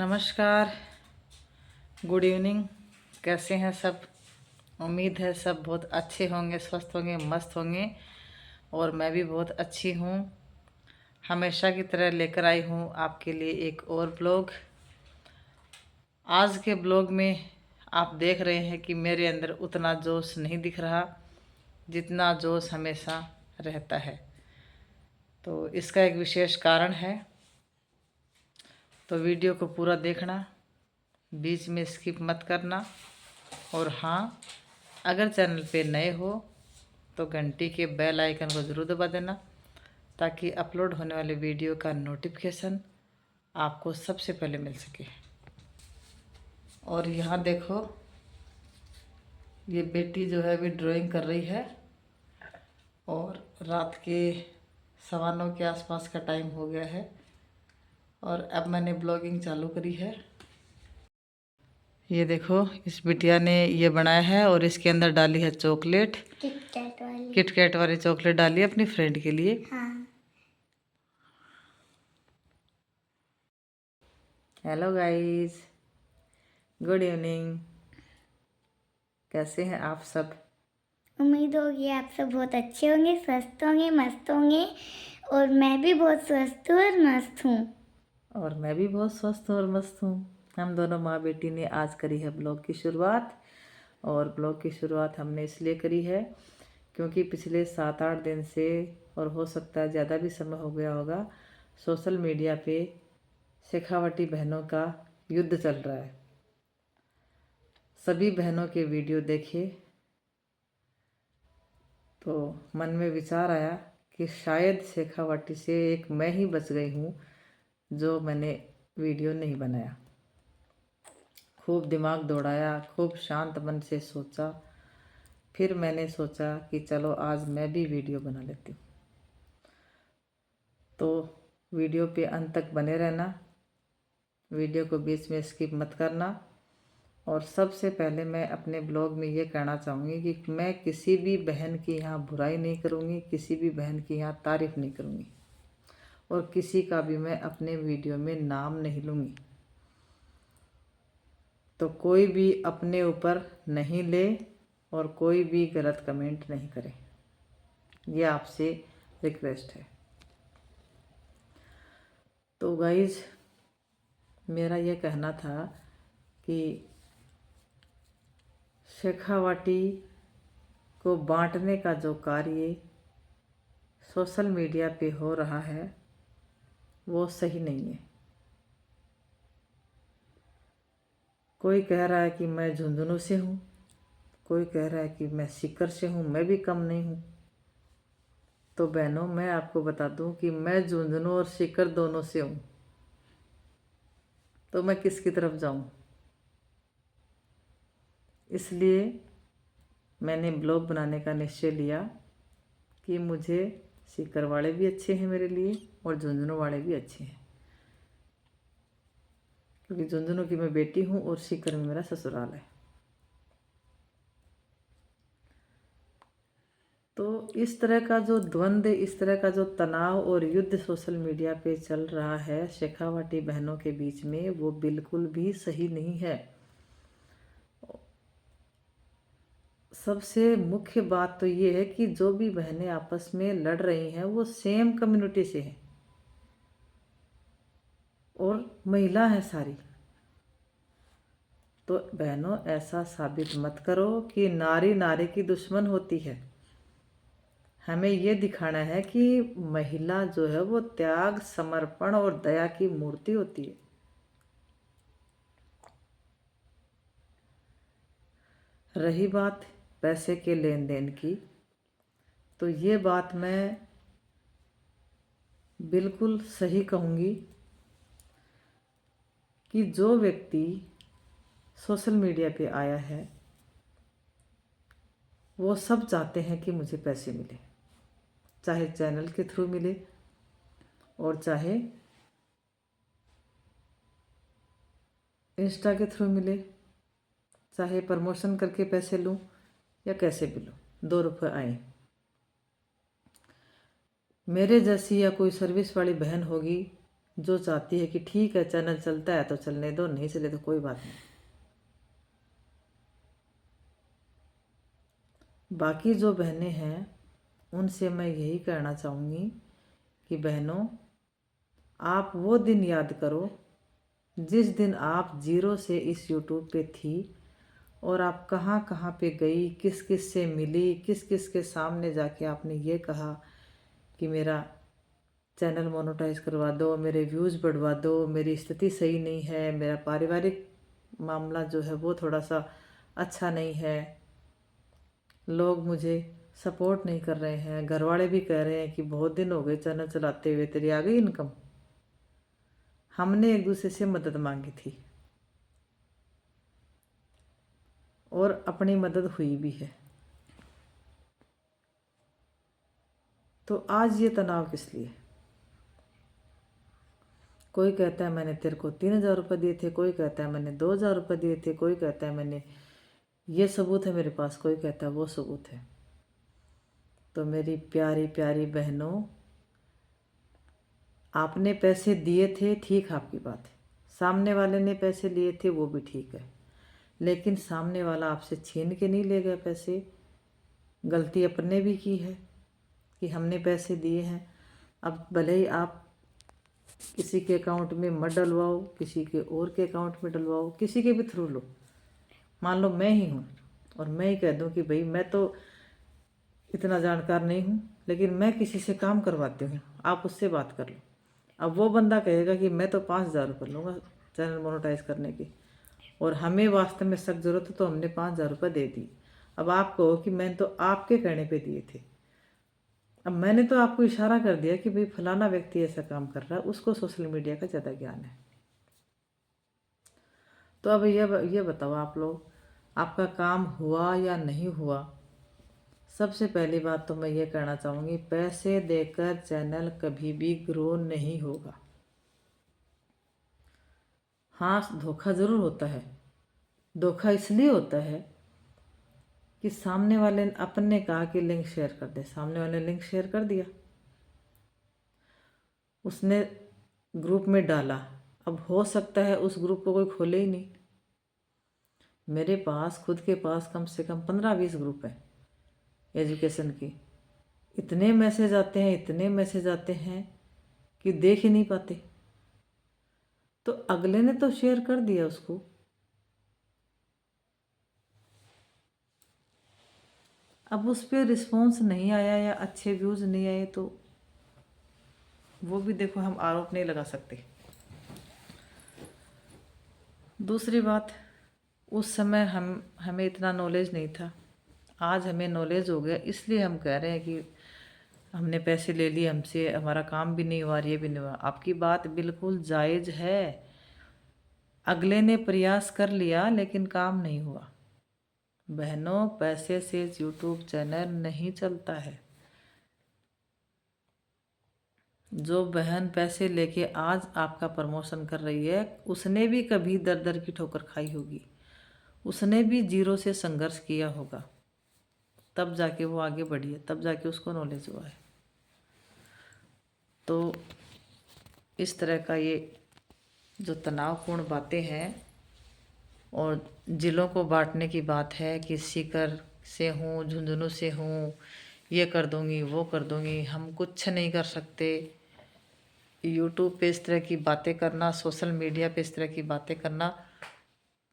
नमस्कार, good evening. कैसे हैं सब? उम्मीद है सब बहुत अच्छे होंगे, स्वस्थ होंगे, मस्त होंगे। और मैं भी बहुत अच्छी हूँ। हमेशा की तरह लेकर आई हूँ आपके लिए एक और ब्लॉग। आज के ब्लॉग में आप देख रहे हैं कि मेरे अंदर उतना जोश नहीं दिख रहा जितना जोश हमेशा रहता है। तो इसका एक विशेष कारण है, तो वीडियो को पूरा देखना, बीच में स्किप मत करना। और हाँ, अगर चैनल पे नए हो तो घंटी के बेल आइकन को ज़रूर दबा देना, ताकि अपलोड होने वाले वीडियो का नोटिफिकेशन आपको सबसे पहले मिल सके। और यहाँ देखो, ये बेटी जो है अभी ड्राइंग कर रही है और रात के 9:15 के आसपास का टाइम हो गया है और अब मैंने ब्लॉगिंग चालू करी है। ये देखो, इस बिटिया ने ये बनाया है और इसके अंदर डाली है चॉकलेट, किटकैट वाली चॉकलेट डाली है अपनी फ्रेंड के लिए। हाँ। Hello guys, good evening. कैसे हैं आप सब? उम्मीद होगी आप सब बहुत अच्छे होंगे, स्वस्थ होंगे, मस्त होंगे। और मैं भी बहुत स्वस्थ हूँ और मस्त हूँ। और मैं भी बहुत स्वस्थ हूँ और मस्त हूँ। हम दोनों माँ बेटी ने आज करी है ब्लॉग की शुरुआत। और ब्लॉग की शुरुआत हमने इसलिए करी है क्योंकि पिछले 7-8 दिन से, और हो सकता है ज़्यादा भी समय हो गया होगा, सोशल मीडिया पे शेखावटी बहनों का युद्ध चल रहा है। सभी बहनों के वीडियो देखे तो मन में विचार आया कि शायद शेखावटी से एक मैं ही बच गई हूँ जो मैंने वीडियो नहीं बनाया। खूब दिमाग दौड़ाया, खूब शांत मन से सोचा। फिर मैंने सोचा कि चलो आज मैं भी वीडियो बना लेती हूँ। तो वीडियो पे अंत तक बने रहना, वीडियो को बीच में स्किप मत करना। और सबसे पहले मैं अपने ब्लॉग में ये कहना चाहूँगी कि मैं किसी भी बहन की यहाँ बुराई नहीं करूँगी, किसी भी बहन की यहाँ तारीफ़ नहीं करूँगी, और किसी का भी मैं अपने वीडियो में नाम नहीं लूँगी। तो कोई भी अपने ऊपर नहीं ले और कोई भी गलत कमेंट नहीं करे, ये आपसे रिक्वेस्ट है। तो गाइज, मेरा ये कहना था कि शेखावाटी को बांटने का जो कार्य सोशल मीडिया पे हो रहा है वो सही नहीं है। कोई कह रहा है कि मैं झुंझुनू से हूँ, कोई कह रहा है कि मैं सीकर से हूँ, मैं भी कम नहीं हूँ। तो बहनों, मैं आपको बता दूँ कि मैं झुंझुनू और सीकर दोनों से हूँ। तो मैं किसकी तरफ जाऊँ? इसलिए मैंने ब्लॉग बनाने का निश्चय लिया कि मुझे सीकर वाले भी अच्छे हैं मेरे लिए और झुंझुनू वाले भी अच्छे हैं, क्योंकि झुंझुनू की मैं बेटी हूँ और सीकर में मेरा ससुराल है। तो इस तरह का जो द्वंद्व, इस तरह का जो तनाव और युद्ध सोशल मीडिया पे चल रहा है शेखावाटी बहनों के बीच में, वो बिल्कुल भी सही नहीं है। सबसे मुख्य बात तो ये है कि जो भी बहनें आपस में लड़ रही हैं वो सेम कम्युनिटी से हैं और महिला हैं सारी। तो बहनों, ऐसा साबित मत करो कि नारी नारी की दुश्मन होती है। हमें ये दिखाना है कि महिला जो है वो त्याग, समर्पण और दया की मूर्ति होती है। रही बात पैसे के लेन देन की, तो ये बात मैं बिल्कुल सही कहूँगी कि जो व्यक्ति सोशल मीडिया पे आया है वो सब चाहते हैं कि मुझे पैसे मिले, चाहे चैनल के थ्रू मिले और चाहे इंस्टा के थ्रू मिले, चाहे प्रमोशन करके पैसे लूँ या कैसे भी लूँ, 2 रुपये आए। मेरे जैसी या कोई सर्विस वाली बहन होगी जो चाहती है कि ठीक है चैनल चलता है तो चलने दो, नहीं चले तो कोई बात नहीं। बाकी जो बहनें हैं उनसे मैं यही कहना चाहूँगी कि बहनों, आप वो दिन याद करो जिस दिन आप जीरो से इस यूट्यूब पे थी और आप कहाँ कहाँ पे गई, किस किस से मिली, किस किस के सामने जाके आपने ये कहा कि मेरा चैनल मोनेटाइज करवा दो, मेरे व्यूज़ बढ़वा दो, मेरी स्थिति सही नहीं है, मेरा पारिवारिक मामला जो है वो थोड़ा सा अच्छा नहीं है, लोग मुझे सपोर्ट नहीं कर रहे हैं, घर वाले भी कह रहे हैं कि बहुत दिन हो गए चैनल चलाते हुए, तेरी आ गई इनकम। हमने एक दूसरे से मदद मांगी थी और अपनी मदद हुई भी है। तो आज ये तनाव किस लिए? कोई कहता है मैंने तेरे को 3,000 रुपये दिए थे, कोई कहता है मैंने 2,000 रुपये दिए थे, कोई कहता है मैंने ये सबूत है मेरे पास, कोई कहता है वो सबूत है। तो मेरी प्यारी प्यारी बहनों, आपने पैसे दिए थे, ठीक, आपकी बात है। सामने वाले ने पैसे लिए थे, वो भी ठीक है, लेकिन सामने वाला आपसे छीन के नहीं ले गया पैसे। गलती अपने भी की है कि हमने पैसे दिए हैं। अब भले ही आप किसी के अकाउंट में मत डलवाओ, किसी के और के अकाउंट में डलवाओ, किसी के भी थ्रू लो। मान लो मैं ही हूँ और मैं ही कह दूँ कि भाई मैं तो इतना जानकार नहीं हूँ, लेकिन मैं किसी से काम करवाती हूँ, आप उससे बात कर लो। अब वो बंदा कहेगा कि मैं तो 5,000 रुपये लूँगा चैनल मोनेटाइज करने की, और हमें वास्तव में सख्त ज़रूरत है तो हमने 5,000 रुपये दे दी। अब आप कहो कि मैंने तो आपके कहने पे दिए थे। अब मैंने तो आपको इशारा कर दिया कि भाई फलाना व्यक्ति ऐसा काम कर रहा है, उसको सोशल मीडिया का ज़्यादा ज्ञान है। तो अब ये बताओ आप लोग, आपका काम हुआ या नहीं हुआ? सबसे पहली बात तो मैं ये कहना चाहूँगी, पैसे देकर चैनल कभी भी ग्रो नहीं होगा। हाँ, धोखा ज़रूर होता है। धोखा इसलिए होता है कि सामने वाले ने अपने कहा कि लिंक शेयर कर दे, सामने वाले ने लिंक शेयर कर दिया, उसने ग्रुप में डाला। अब हो सकता है उस ग्रुप को कोई खोले ही नहीं। मेरे पास खुद के पास कम से कम 15-20 ग्रुप है एजुकेशन की। इतने मैसेज आते हैं, इतने मैसेज आते हैं कि देख ही नहीं पाते। तो अगले ने तो शेयर कर दिया उसको, अब उस पर रिस्पॉन्स नहीं आया या अच्छे व्यूज़ नहीं आए तो वो भी देखो हम आरोप नहीं लगा सकते। दूसरी बात, उस समय हमें इतना नॉलेज नहीं था, आज हमें नॉलेज हो गया, इसलिए हम कह रहे हैं कि हमने पैसे ले लिए हमसे, हमारा काम भी नहीं हुआ, ये भी नहीं हुआ। आपकी बात बिल्कुल जायज़ है, अगले ने प्रयास कर लिया लेकिन काम नहीं हुआ। बहनों, पैसे से यूट्यूब चैनल नहीं चलता है। जो बहन पैसे लेके आज आपका प्रमोशन कर रही है, उसने भी कभी दर दर की ठोकर खाई होगी, उसने भी जीरो से संघर्ष किया होगा, तब जाके वो आगे बढ़ी है, तब जाके उसको नॉलेज हुआ है। तो इस तरह का ये जो तनावपूर्ण बातें हैं और जिलों को बांटने की बात है कि सीकर से हूँ, झुंझुनू से हूँ, ये कर दूँगी, वो कर दूँगी, हम कुछ नहीं कर सकते। यूट्यूब पे इस तरह की बातें करना, सोशल मीडिया पे इस तरह की बातें करना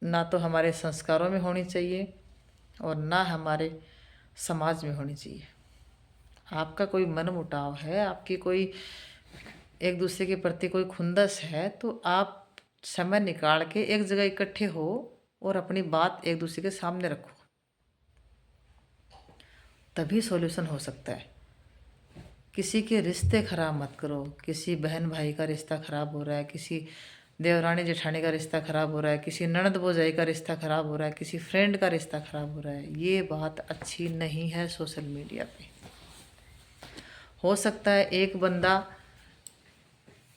ना तो हमारे संस्कारों में होनी चाहिए और ना हमारे समाज में होनी चाहिए। आपका कोई मन मुटाव है, आपकी कोई एक दूसरे के प्रति कोई खुंदस है, तो आप समय निकाल के एक जगह इकट्ठे हो और अपनी बात एक दूसरे के सामने रखो, तभी सॉल्यूशन हो सकता है। किसी के रिश्ते खराब मत करो। किसी बहन भाई का रिश्ता खराब हो रहा है, किसी देवरानी जेठानी का रिश्ता खराब हो रहा है, किसी ननद भौजाई का रिश्ता खराब हो रहा है, किसी फ्रेंड का रिश्ता खराब हो रहा है, ये बात अच्छी नहीं है सोशल मीडिया पे। हो सकता है एक बंदा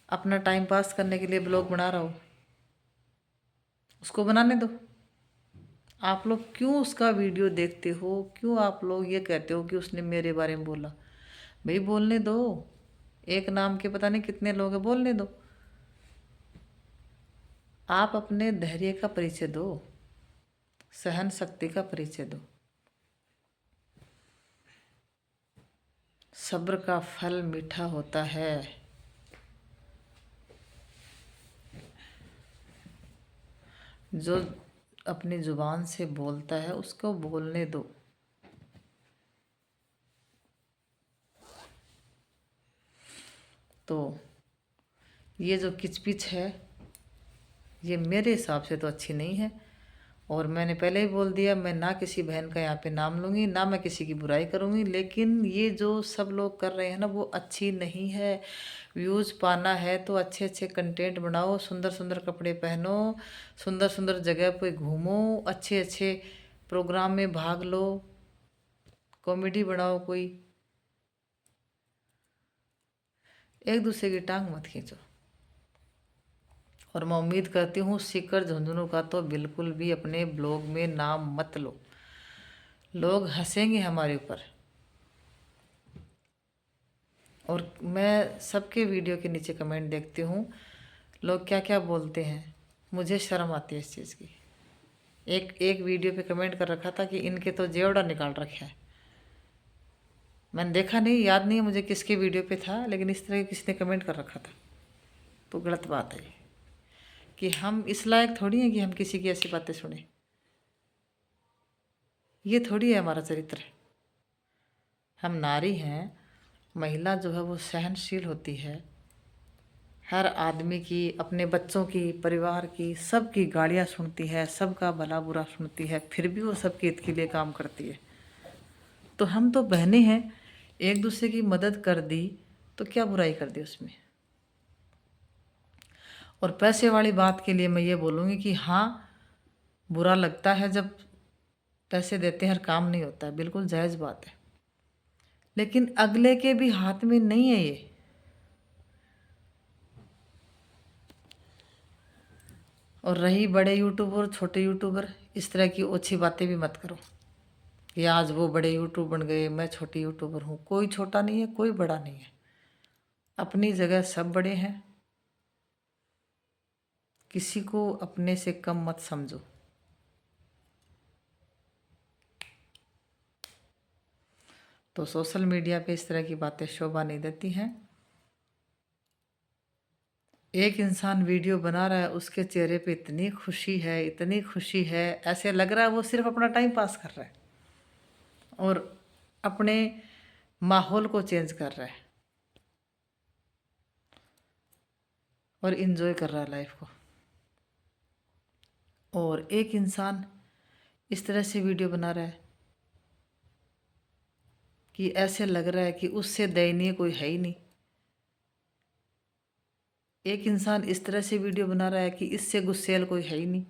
अपना टाइम पास करने के लिए ब्लॉग बना रहा हो, उसको बनाने दो। आप लोग क्यों उसका वीडियो देखते हो? क्यों आप लोग ये कहते हो कि उसने मेरे बारे में बोला? भाई बोलने दो, एक नाम के पता नहीं कितने लोग हैं, बोलने दो। आप अपने धैर्य का परिचय दो, सहन शक्ति का परिचय दो। सब्र का फल मीठा होता है। जो अपनी जुबान से बोलता है उसको बोलने दो। तो ये जो किचपिच है ये मेरे हिसाब से तो अच्छी नहीं है। और मैंने पहले ही बोल दिया, मैं ना किसी बहन का यहाँ पे नाम लूँगी, ना मैं किसी की बुराई करूँगी। लेकिन ये जो सब लोग कर रहे हैं ना वो अच्छी नहीं है। व्यूज़ पाना है तो अच्छे अच्छे कंटेंट बनाओ, सुंदर सुंदर कपड़े पहनो, सुंदर सुंदर जगह पे घूमो, अच्छे अच्छे प्रोग्राम में भाग लो, कॉमेडी बनाओ कोई। एक दूसरे की टांग मत खींचो। और मैं उम्मीद करती हूँ सीकर झुंझुनू का तो बिल्कुल भी अपने ब्लॉग में नाम मत लो। लोग हंसेंगे हमारे ऊपर। और मैं सबके वीडियो के नीचे कमेंट देखती हूँ, लोग क्या क्या बोलते हैं, मुझे शर्म आती है इस चीज़ की। एक वीडियो पे कमेंट कर रखा था कि इनके तो जेवड़ा निकाल रखे हैं। मैंने देखा नहीं, याद नहीं है मुझे किसके वीडियो पे था, लेकिन इस तरह किसी ने कमेंट कर रखा था। तो गलत बात है ये, कि हम इस लायक थोड़ी हैं कि हम किसी की ऐसी बातें सुने। ये थोड़ी है हमारा चरित्र। हम नारी हैं, महिला जो है वो सहनशील होती है। हर आदमी की, अपने बच्चों की, परिवार की, सबकी गालियाँ सुनती है, सबका भला बुरा सुनती है, फिर भी वो सबके हित के लिए काम करती है। तो हम तो बहनें हैं, एक दूसरे की मदद कर दी तो क्या बुराई कर दी उसमें। और पैसे वाली बात के लिए मैं ये बोलूँगी कि हाँ, बुरा लगता है जब पैसे देते हैं, हर काम नहीं होता है, बिल्कुल जायज़ बात है। लेकिन अगले के भी हाथ में नहीं है ये। और रही बड़े यूट्यूबर छोटे यूट्यूबर, इस तरह की ओछी बातें भी मत करो कि आज वो बड़े यूट्यूब बन गए, मैं छोटी यूट्यूबर हूँ। कोई छोटा नहीं है, कोई बड़ा नहीं है, अपनी जगह सब बड़े हैं। किसी को अपने से कम मत समझो। तो सोशल मीडिया पे इस तरह की बातें शोभा नहीं देती हैं। एक इंसान वीडियो बना रहा है, उसके चेहरे पे इतनी खुशी है, इतनी खुशी है, ऐसे लग रहा है वो सिर्फ अपना टाइम पास कर रहा है और अपने माहौल को चेंज कर रहा है और इन्जॉय कर रहा है लाइफ को। और एक इंसान इस तरह से वीडियो बना रहा है कि ऐसे लग रहा है कि उससे दयनीय कोई है ही नहीं। एक इंसान इस तरह से वीडियो बना रहा है कि इससे गुस्सैल कोई है ही नहीं।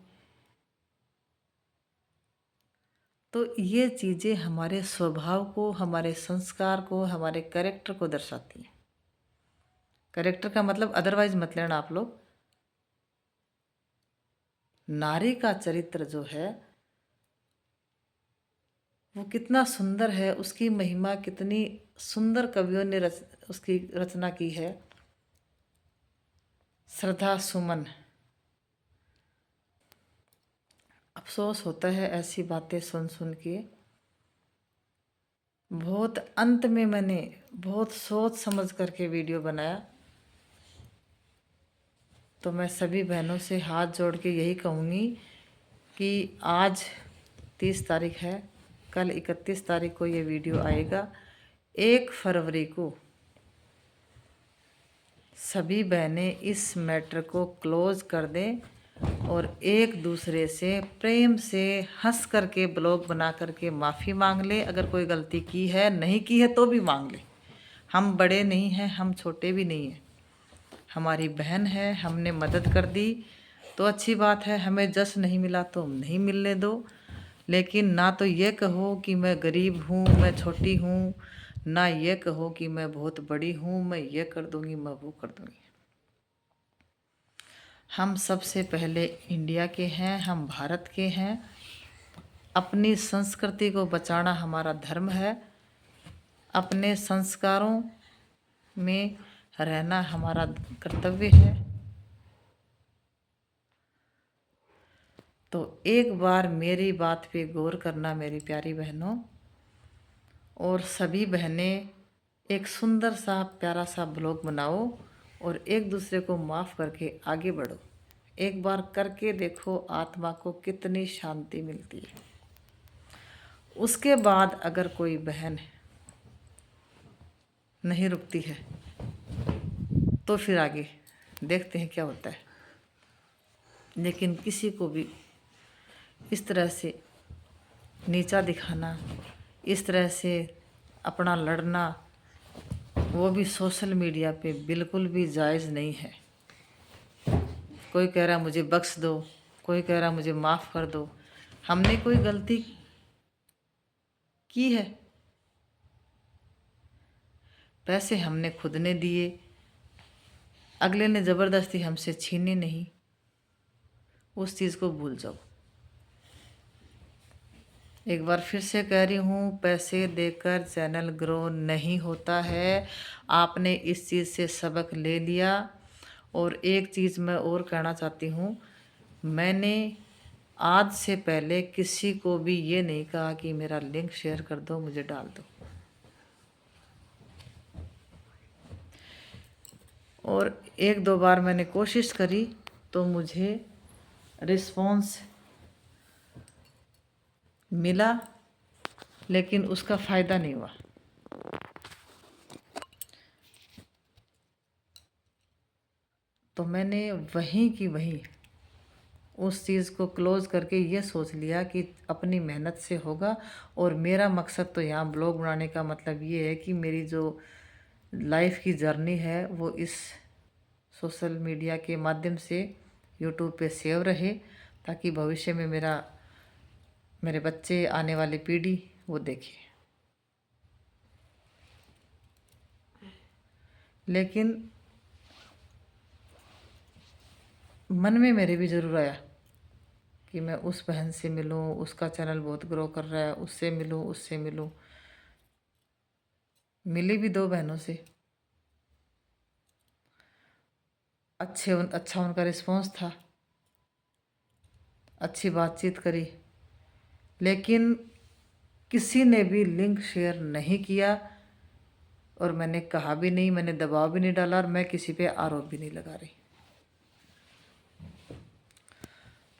तो ये चीज़ें हमारे स्वभाव को, हमारे संस्कार को, हमारे कैरेक्टर को दर्शाती हैं। कैरेक्टर का मतलब अदरवाइज मत लेना आप लोग। नारी का चरित्र जो है वो कितना सुंदर है, उसकी महिमा कितनी सुंदर कवियों ने उसकी रचना की है। श्रद्धा सुमन। अफसोस होता है ऐसी बातें सुन सुन के। बहुत अंत में मैंने बहुत सोच समझ करके वीडियो बनाया। तो मैं सभी बहनों से हाथ जोड़ के यही कहूँगी कि आज 30 तारीख है, कल 31 तारीख को ये वीडियो आएगा। 1 फरवरी को सभी बहनें इस मैटर को क्लोज कर दें और एक दूसरे से प्रेम से हंस करके ब्लॉग बना करके माफ़ी मांग ले। अगर कोई गलती की है, नहीं की है तो भी मांग ले। हम बड़े नहीं हैं, हम छोटे भी नहीं हैं, हमारी बहन है, हमने मदद कर दी तो अच्छी बात है। हमें जस नहीं मिला तो नहीं मिलने दो। लेकिन ना तो ये कहो कि मैं गरीब हूँ, मैं छोटी हूँ, ना ये कहो कि मैं बहुत बड़ी हूँ, मैं ये कर दूँगी, मैं वो कर दूँगी। हम सबसे पहले इंडिया के हैं, हम भारत के हैं। अपनी संस्कृति को बचाना हमारा धर्म है। अपने संस्कारों में रहना हमारा कर्तव्य है। तो एक बार मेरी बात पे गौर करना मेरी प्यारी बहनों, और सभी बहनें एक सुंदर सा प्यारा सा ब्लॉग बनाओ और एक दूसरे को माफ़ करके आगे बढ़ो। एक बार करके देखो, आत्मा को कितनी शांति मिलती है। उसके बाद अगर कोई बहन नहीं रुकती है तो फिर आगे देखते हैं क्या होता है। लेकिन किसी को भी इस तरह से नीचा दिखाना, इस तरह से अपना लड़ना, वो भी सोशल मीडिया पे बिल्कुल भी जायज़ नहीं है। कोई कह रहा मुझे बख्श दो, कोई कह रहा मुझे माफ़ कर दो। हमने कोई गलती की है? पैसे हमने खुद ने दिए, अगले ने ज़बरदस्ती हमसे छीने नहीं। उस चीज़ को भूल जाओ। एक बार फिर से कह रही हूँ, पैसे देकर चैनल ग्रो नहीं होता है। आपने इस चीज़ से सबक ले लिया। और एक चीज़ मैं और कहना चाहती हूँ, मैंने आज से पहले किसी को भी ये नहीं कहा कि मेरा लिंक शेयर कर दो, मुझे डाल दो। और एक दो बार मैंने कोशिश करी तो मुझे रिस्पॉन्स मिला, लेकिन उसका फ़ायदा नहीं हुआ। तो मैंने वहीं की वहीं उस चीज़ को क्लोज़ करके ये सोच लिया कि अपनी मेहनत से होगा। और मेरा मकसद तो यहाँ ब्लॉग बनाने का मतलब ये है कि मेरी जो लाइफ की जर्नी है वो इस सोशल मीडिया के माध्यम से यूट्यूब पे सेव रहे, ताकि भविष्य में मेरे बच्चे, आने वाली पीढ़ी वो देखे। लेकिन मन में मेरे भी ज़रूर आया कि मैं उस बहन से मिलूं, उसका चैनल बहुत ग्रो कर रहा है, उससे मिलूं, उससे मिलूं। मिली भी दो बहनों से, अच्छा उनका रिस्पॉन्स था, अच्छी बातचीत करी, लेकिन किसी ने भी लिंक शेयर नहीं किया। और मैंने कहा भी नहीं, मैंने दबाव भी नहीं डाला, और मैं किसी पे आरोप भी नहीं लगा रही।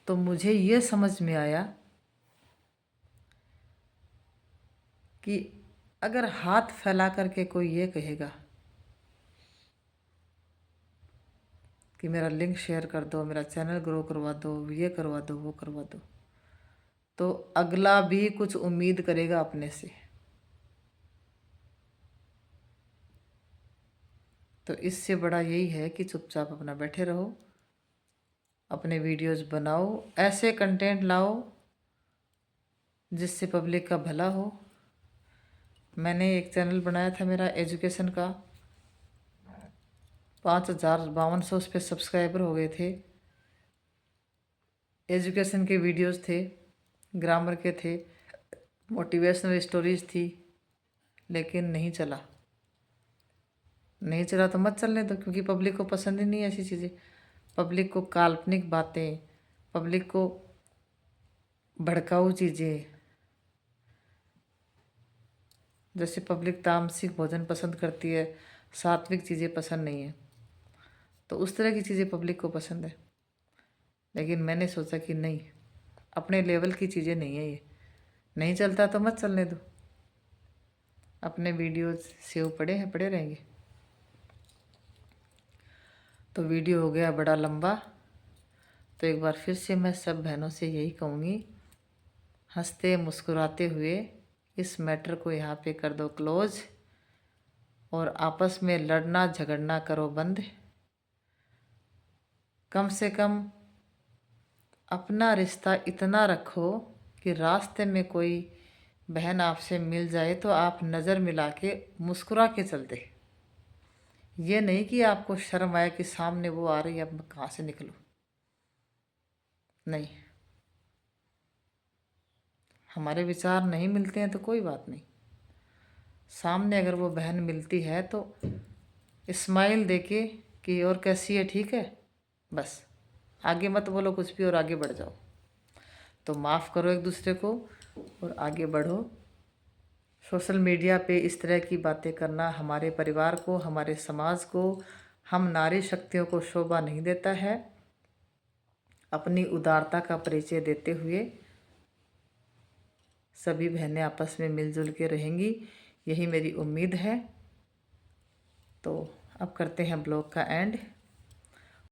तो मुझे ये समझ में आया कि अगर हाथ फैला करके कोई ये कहेगा कि मेरा लिंक शेयर कर दो, मेरा चैनल ग्रो करवा दो, ये करवा दो, वो करवा दो, तो अगला भी कुछ उम्मीद करेगा अपने से। तो इससे बड़ा यही है कि चुपचाप अपना बैठे रहो, अपने वीडियोस बनाओ, ऐसे कंटेंट लाओ जिससे पब्लिक का भला हो। मैंने एक चैनल बनाया था मेरा एजुकेशन का, 5,5200 उस पर सब्सक्राइबर हो गए थे। एजुकेशन के वीडियोस थे, ग्रामर के थे, मोटिवेशनल स्टोरीज थी, लेकिन नहीं चला। नहीं चला तो मत चलने दो, क्योंकि पब्लिक को पसंद ही नहीं ऐसी चीज़ें। पब्लिक को काल्पनिक बातें, पब्लिक को भड़काऊ चीज़ें, जैसे पब्लिक तामसिक भोजन पसंद करती है, सात्विक चीज़ें पसंद नहीं है, तो उस तरह की चीज़ें पब्लिक को पसंद है। लेकिन मैंने सोचा कि नहीं, अपने लेवल की चीज़ें नहीं है ये, नहीं चलता तो मत चलने दो। अपने वीडियोस सेव पड़े हैं, पड़े रहेंगे। तो वीडियो हो गया बड़ा लंबा। तो एक बार फिर से मैं सब बहनों से यही कहूँगी, हंसते मुस्कुराते हुए इस मैटर को यहाँ पे कर दो क्लोज, और आपस में लड़ना झगड़ना करो बंद। कम से कम अपना रिश्ता इतना रखो कि रास्ते में कोई बहन आपसे मिल जाए तो आप नज़र मिला के मुस्कुरा के चल दे। ये नहीं कि आपको शर्म आए कि सामने वो आ रही है, अब मैं कहाँ से निकलूँ। नहीं, हमारे विचार नहीं मिलते हैं तो कोई बात नहीं, सामने अगर वो बहन मिलती है तो स्माइल देके कि और कैसी है, ठीक है, बस आगे मत बोलो कुछ भी और आगे बढ़ जाओ। तो माफ़ करो एक दूसरे को और आगे बढ़ो। सोशल मीडिया पे इस तरह की बातें करना हमारे परिवार को, हमारे समाज को, हम नारी शक्तियों को शोभा नहीं देता है। अपनी उदारता का परिचय देते हुए सभी बहनें आपस में मिलजुल के रहेंगी, यही मेरी उम्मीद है। तो अब करते हैं ब्लॉग का एंड।